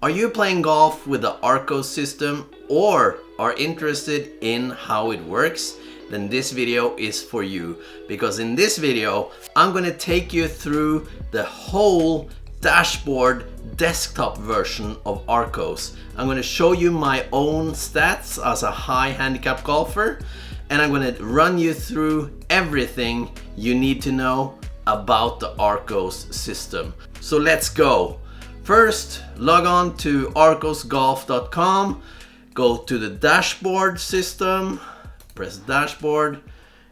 Are you playing golf with the Arccos system or are interested in how it works? Then this video is for you, because in this video I'm going to take you through the whole dashboard desktop version of Arccos. I'm going to show you my own stats as a high handicap golfer, and I'm going to run you through everything you need to know about the Arccos system. So let's go. First, log on to arccosgolf.com, go to the dashboard system, press dashboard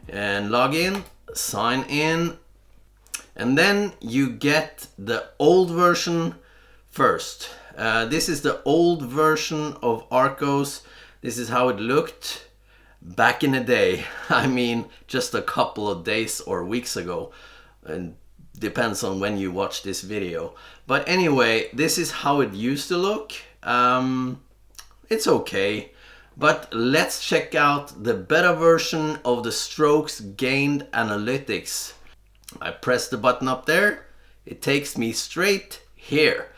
and log in, sign in, and then you get the old version first. This is the old version of Arccos. This is how it looked back in the day. I mean, just a couple of days or weeks ago, and depends on when you watch this video. But anyway, this is how it used to look. It's okay, but let's check out the beta version of the strokes gained analytics. I press the button up there, it takes me straight here.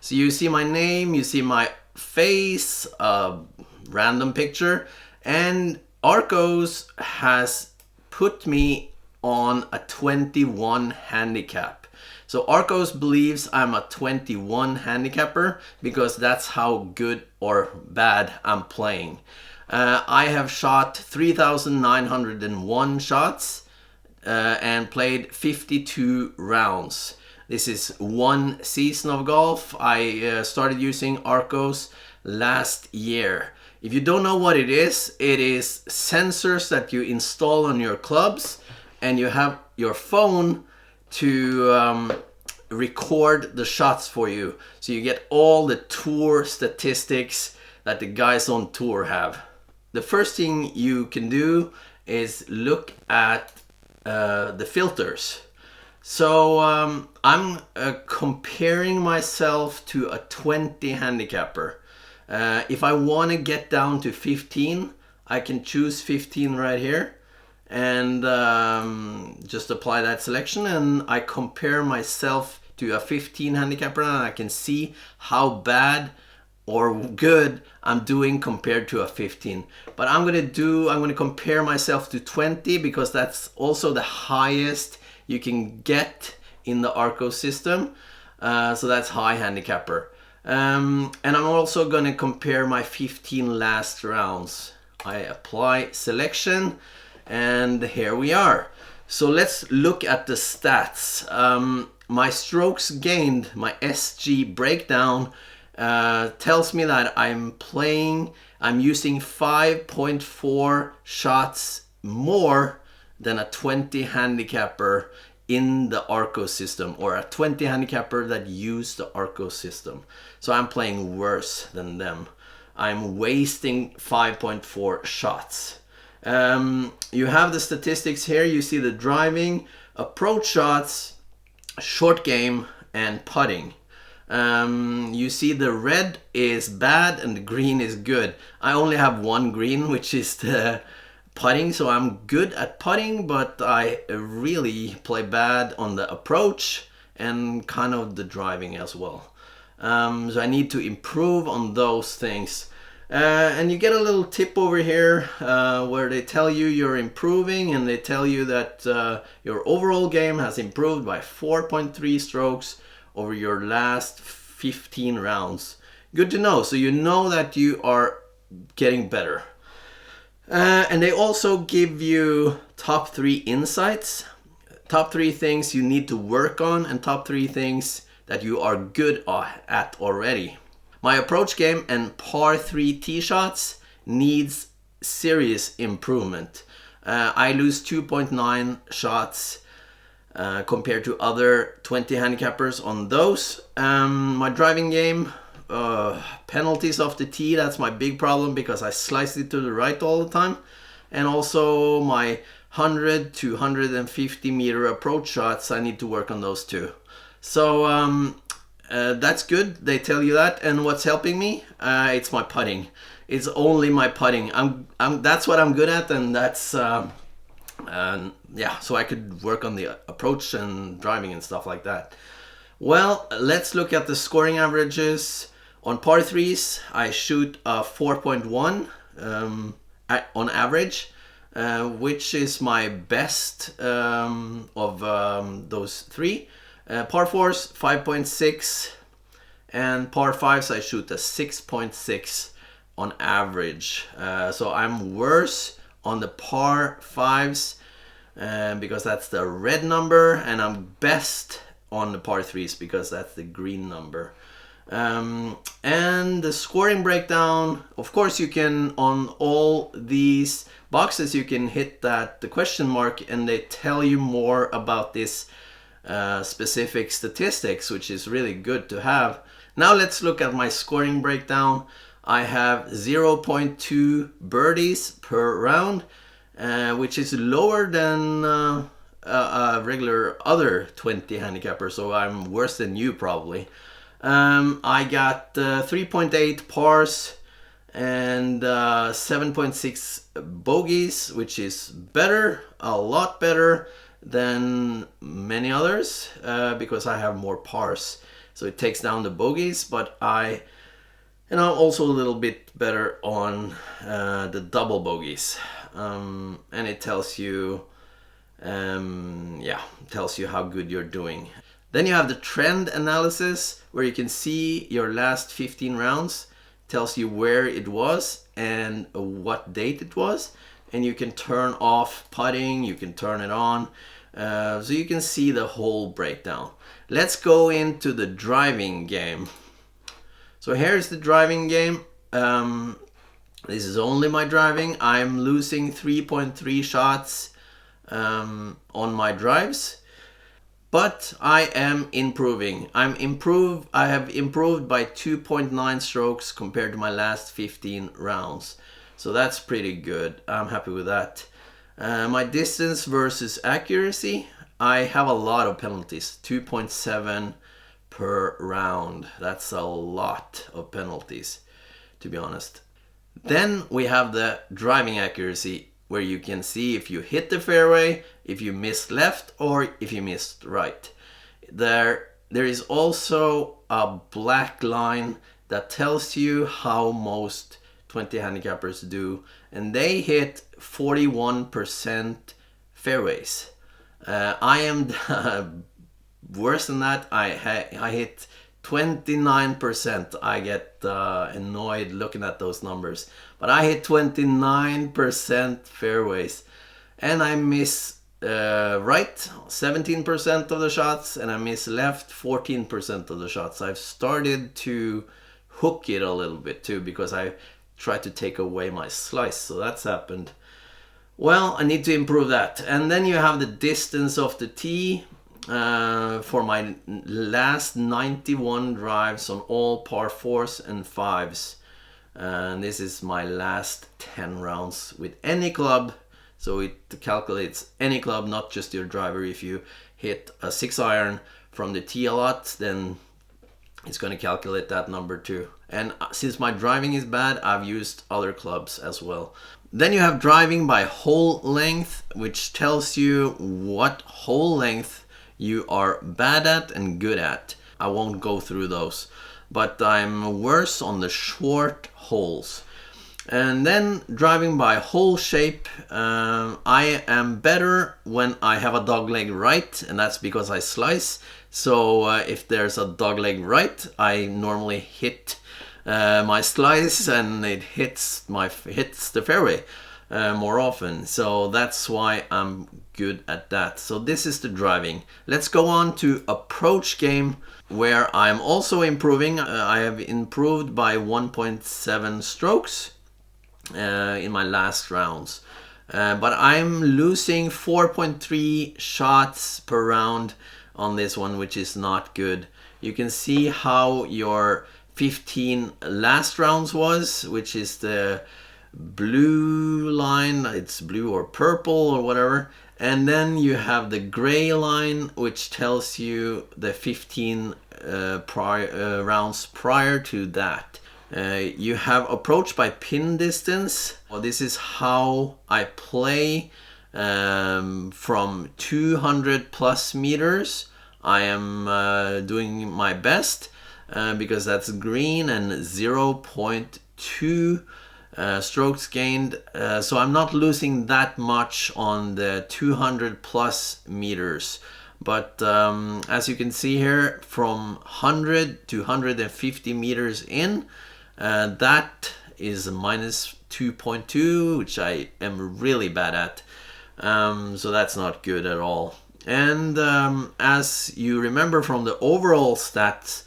So you see my name, you see my face, random picture, and Arccos has put me on a 21 handicap. So Arccos believes I'm a 21 handicapper because that's how good or bad I'm playing. I have shot 3,901 shots and played 52 rounds. This is one season of golf. I started using Arccos last year. If you don't know what it is sensors that you install on your clubs, and you have your phone to record the shots for you. So you get all the tour statistics that the guys on tour have. The first thing you can do is look at the filters. So I'm comparing myself to a 20 handicapper. If I want to get down to 15, I can choose 15 right here and just apply that selection, and I compare myself to a 15 handicapper, and I can see how bad or good I'm doing compared to a 15. But I'm gonna compare myself to 20 because that's also the highest you can get in the Arccos system. So that's high handicapper. And I'm also gonna compare my 15 last rounds. I apply selection, and here we are. So let's look at the stats. My strokes gained, my SG breakdown, tells me that I'm using 5.4 shots more than a 20 handicapper in the Arccos system, or a 20 handicapper that used the Arccos system. So I'm playing worse than them. I'm wasting 5.4 shots. You have the statistics here. You see the driving, approach shots, short game, and putting. You see the red is bad and the green is good. I only have one green, which is the putting, so I'm good at putting, but I really play bad on the approach and kind of the driving as well. So I need to improve on those things. And you get a little tip over here where they tell you you're improving, and they tell you that your overall game has improved by 4.3 strokes over your last 15 rounds. Good to know. So you know that you are getting better. And they also give you top 3 insights, top 3 things you need to work on, and top 3 things that you are good at already. My approach game and par 3 tee shots needs serious improvement. I lose 2.9 shots compared to other 20 handicappers on those. My driving game, penalties off the tee, that's my big problem because I slice it to the right all the time. And also my 100 to 150 meter approach shots, I need to work on those too. So that's good, they tell you that. And what's helping me? It's my putting. It's only my putting. That's what I'm good at, and that's yeah, so I could work on the approach and driving and stuff like that. Well, let's look at the scoring averages. On par 3s, I shoot a 4.1 on average, which is my best of those three. Par 4s, 5.6, and par 5s, I shoot a 6.6 on average. So I'm worse on the par 5s because that's the red number, and I'm best on the par 3s because that's the green number. And the scoring breakdown, of course, you can, on all these boxes, you can hit the question mark, and they tell you more about this specific statistics, which is really good to have. Now let's look at my scoring breakdown. I have 0.2 birdies per round, which is lower than a regular other 20 handicapper, so I'm worse than you probably. I got 3.8 pars and 7.6 bogeys, which is better, a lot better than many others, because I have more pars. So it takes down the bogeys, but I'm also a little bit better on the double bogeys. And it tells you, tells you how good you're doing. Then you have the trend analysis, where you can see your last 15 rounds, tells you where it was and what date it was, and you can turn off putting, you can turn it on, so you can see the whole breakdown. Let's go into the driving game. So here's the driving game. This is only my driving. I'm losing 3.3 shots on my drives. But I am improving. I have improved by 2.9 strokes compared to my last 15 rounds. So that's pretty good. I'm happy with that. My distance versus accuracy, I have a lot of penalties. 2.7 per round. That's a lot of penalties, to be honest. Then we have the driving accuracy, where you can see if you hit the fairway, if you missed left, or if you missed right. There is also a black line that tells you how most 20 handicappers do, and they hit 41% fairways. I am worse than that. I hit 29%. I get annoyed looking at those numbers, but I hit 29% fairways, and I miss right 17% of the shots, and I miss left 14% of the shots. I've started to hook it a little bit too, because I tried to take away my slice, so that's happened. Well, I need to improve that. And then you have the distance of the tee. For my last 91 drives on all par 4s and 5s, and this is my last 10 rounds with any club, so it calculates any club, not just your driver. If you hit a 6-iron from the tee a lot, then it's going to calculate that number too. And since my driving is bad, I've used other clubs as well. Then you have driving by hole length, which tells you what hole length you are bad at and good at. I won't go through those, but I'm worse on the short holes. And then driving by hole shape, I am better when I have a dogleg right, and that's because I slice. So if there's a dogleg right, I normally hit my slice, and it hits the fairway more often. So that's why I'm good at that. So this is the driving. Let's go on to approach game, where I'm also improving. I have improved by 1.7 strokes in my last rounds, but I'm losing 4.3 shots per round on this one, which is not good. You can see how your 15 last rounds was, which is the blue line. It's blue or purple or whatever, and then you have the gray line, which tells you the 15 rounds prior to that. You have approach by pin distance. Well, this is how I play from 200 plus meters. I am doing my best. because that's green and 0.2 strokes gained. So I'm not losing that much on the 200 plus meters. But as you can see here, from 100 to 150 meters in, that is minus 2.2, which I am really bad at. So that's not good at all. And as you remember from the overall stats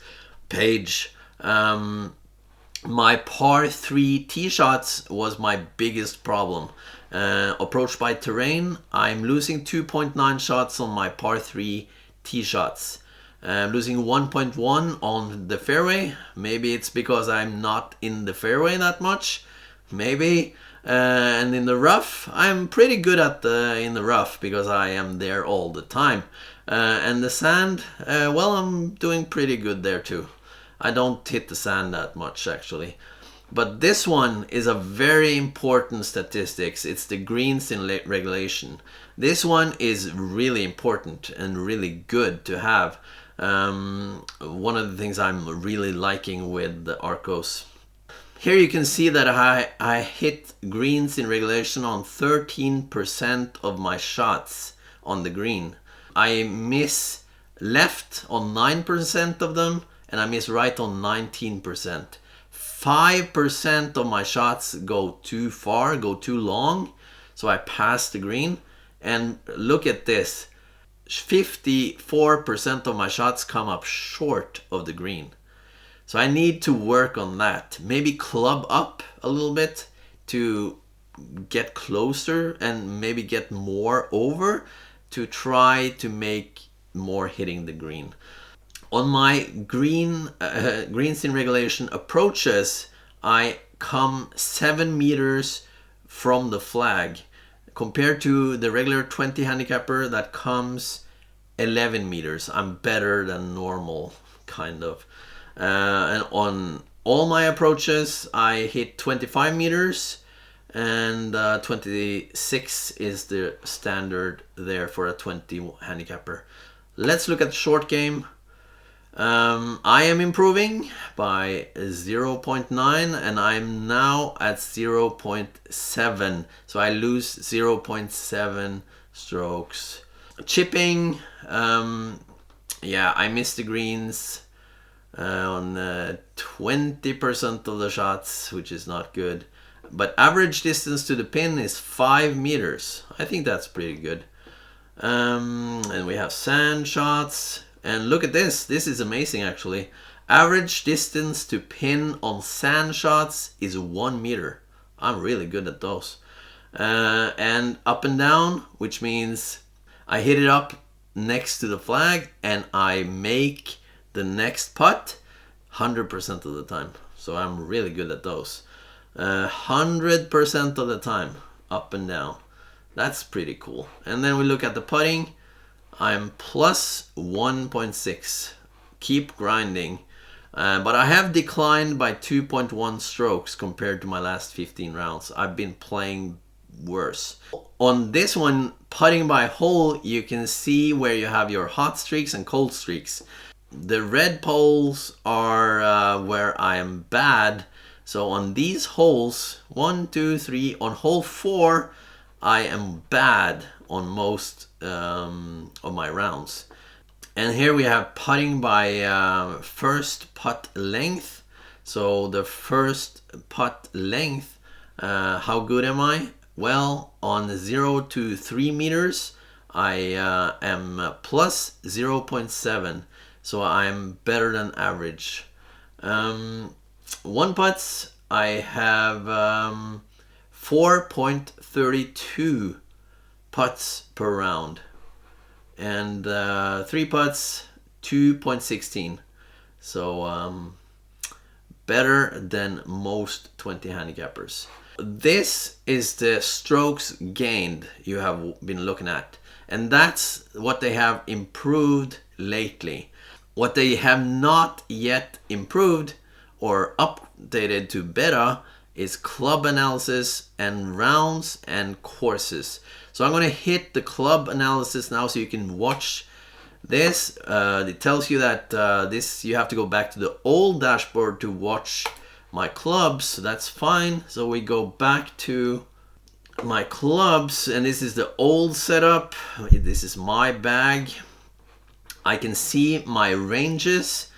page, my par 3 tee shots was my biggest problem. Approach by terrain, I'm losing 2.9 shots on my par 3 tee shots. I'm losing 1.1 on the fairway. Maybe it's because I'm not in the fairway that much. Maybe. And in the rough, I'm pretty good at in the rough because I am there all the time. And the sand, well, I'm doing pretty good there too. I don't hit the sand that much actually. But this one is a very important statistics. It's the greens in regulation. This one is really important and really good to have. One of the things I'm really liking with the Arccos. Here you can see that I hit greens in regulation on 13% of my shots on the green. I miss left on 9% of them, and I miss right on 19%. 5% of my shots go too far, go too long, so I pass the green. And look at this, 54% of my shots come up short of the green. So I need to work on that. Maybe club up a little bit to get closer and maybe get more over to try to make more hitting the green. On my greens in regulation approaches, I come 7 meters from the flag compared to the regular 20 handicapper that comes 11 meters. I'm better than normal, kind of. And on all my approaches, I hit 25 meters, and 26 is the standard there for a 20 handicapper. Let's look at the short game. I am improving by 0.9 and I'm now at 0.7, so I lose 0.7 strokes. Chipping, yeah, I missed the greens on 20% of the shots, which is not good. But average distance to the pin is 5 meters. I think that's pretty good. And we have sand shots. And look at this. This is amazing actually. Average distance to pin on sand shots is 1 meter. I'm really good at those. And up and down, which means I hit it up next to the flag and I make the next putt 100% of the time. So I'm really good at those. 100% of the time, up and down. That's pretty cool. And then we look at the putting. I'm plus 1.6. Keep grinding. But I have declined by 2.1 strokes compared to my last 15 rounds. I've been playing worse. On this one, putting by hole, you can see where you have your hot streaks and cold streaks. The red poles are where I am bad. So on these holes, 1, 2, 3, on hole 4, I am bad on most of my rounds. And here we have putting by first putt length. So the first putt length, how good am I? Well, on 0 to 3 meters, I am plus 0.7. So I'm better than average. One putts, I have 4.32 putts per round. And 3 putts, 2.16. So better than most 20 handicappers. This is the strokes gained you have been looking at. And that's what they have improved lately. What they have not yet improved or updated to better is club analysis and rounds and courses. So I'm going to hit the club analysis now so you can watch This it tells you that this you have to go back to the old dashboard to watch my clubs. So that's fine. So we go back to my clubs, and this is the old setup. This is my bag. I can see my ranges.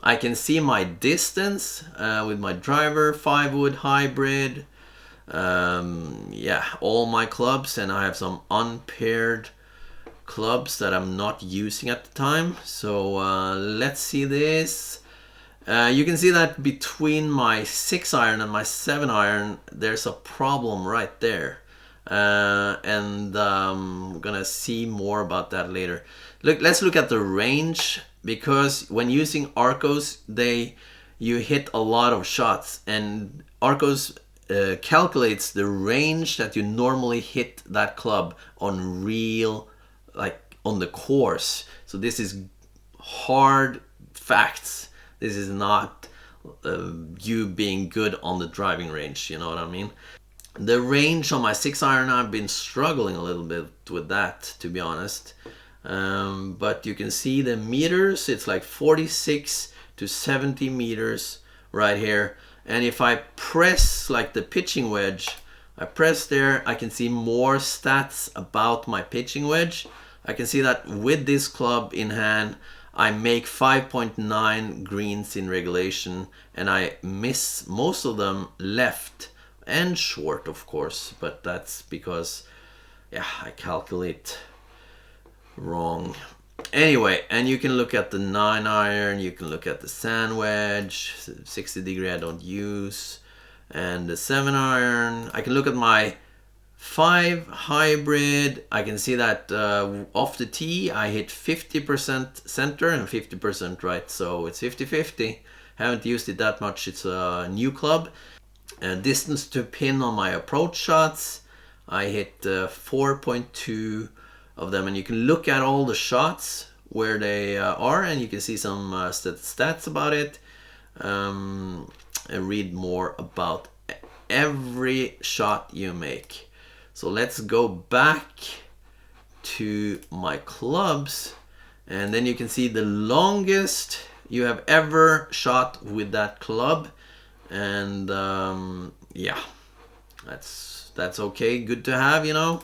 I can see my distance with my driver, 5-wood hybrid. Yeah, all my clubs, and I have some unpaired clubs that I'm not using at the time. So let's see this. You can see that between my 6-iron and my 7-iron there's a problem right there, and we're gonna see more about that later. Let's look at the range, because when using Arccos you hit a lot of shots, and Arccos calculates the range that you normally hit that club on real, like on the course. So this is hard facts. This is not you being good on the driving range, you know what I mean? The range on my 6-iron, I've been struggling a little bit with that, to be honest. But you can see the meters, it's like 46 to 70 meters right here. And if I press like the pitching wedge, I press there, I can see more stats about my pitching wedge. I can see that with this club in hand, I make 5.9 greens in regulation, and I miss most of them left and short, of course, but that's because, yeah, I calculate wrong. Anyway, and you can look at the 9-iron, you can look at the sand wedge, 60 degree I don't use, and the 7-iron. I can look at my 5 hybrid. I can see that off the tee I hit 50% center and 50% right, so it's 50-50. Haven't used it that much. It's a new club. Distance to pin on my approach shots, I hit 4.2 of them, and you can look at all the shots where they are, and you can see some stats about it, and read more about every shot you make. So let's go back to my clubs, and then you can see the longest you have ever shot with that club. And yeah, that's okay, good to have, you know.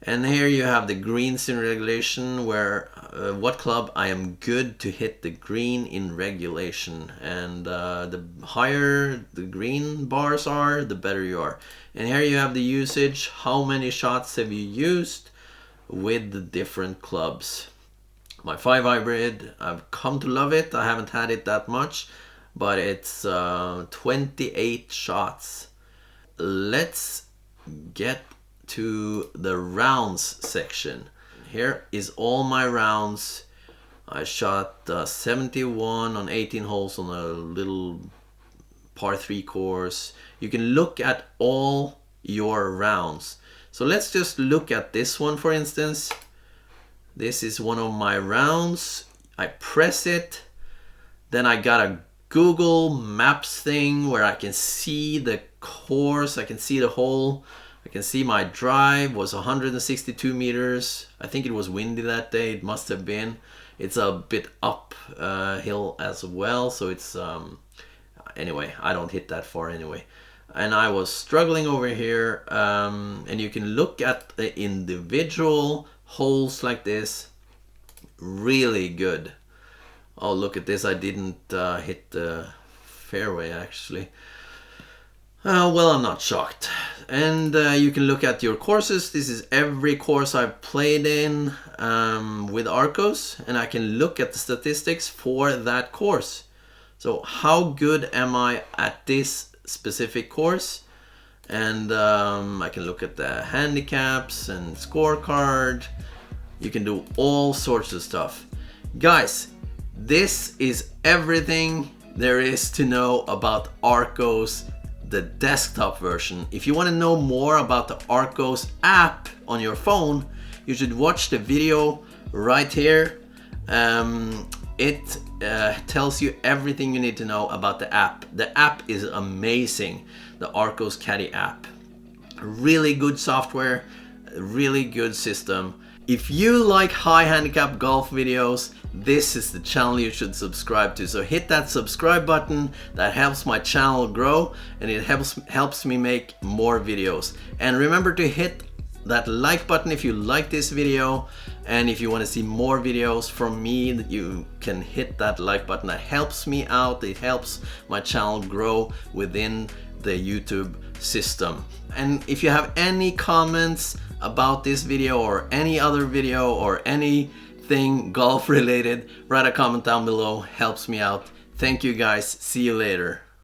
And here you have the greens in regulation, where what club I am good to hit the green in regulation, and the higher the green bars are, the better you are. And here you have the usage, how many shots have you used with the different clubs. My 5 hybrid, I've come to love it. I haven't had it that much, but it's 28 shots. Let's get to the rounds section. Here is all my rounds. I shot 71 on 18 holes on a little par 3 course. You can look at all your rounds. So let's just look at this one, for instance. This is one of my rounds. I press it, then I got a Google Maps thing where I can see the course, I can see the hole, I can see my drive was 162 meters. I think it was windy that day, it must have been. It's a bit uphill as well, so it's anyway, I don't hit that far anyway. And I was struggling over here, and you can look at the individual holes like this. Really good. Oh, look at this, I didn't hit the fairway actually. Well, I'm not shocked. And you can look at your courses. This is every course I've played in with Arccos, and I can look at the statistics for that course. So how good am I at this specific course? And I can look at the handicaps and scorecard. You can do all sorts of stuff. Guys, this is everything there is to know about Arccos, the desktop version. If you want to know more about the Arccos app on your phone, you should watch the video right here. It tells you everything you need to know about the app. The app is amazing, the Arccos Caddie app. Really good software, really good system. If you like high handicap golf videos, this is the channel you should subscribe to. So hit that subscribe button. That helps my channel grow, and it helps me make more videos. And remember to hit that like button if you like this video, and if you want to see more videos from me, you can hit that like button. That helps me out. It helps my channel grow within the YouTube system. And if you have any comments about this video or any other video or anything golf related, write a comment down below. Helps me out. Thank you guys. See you later.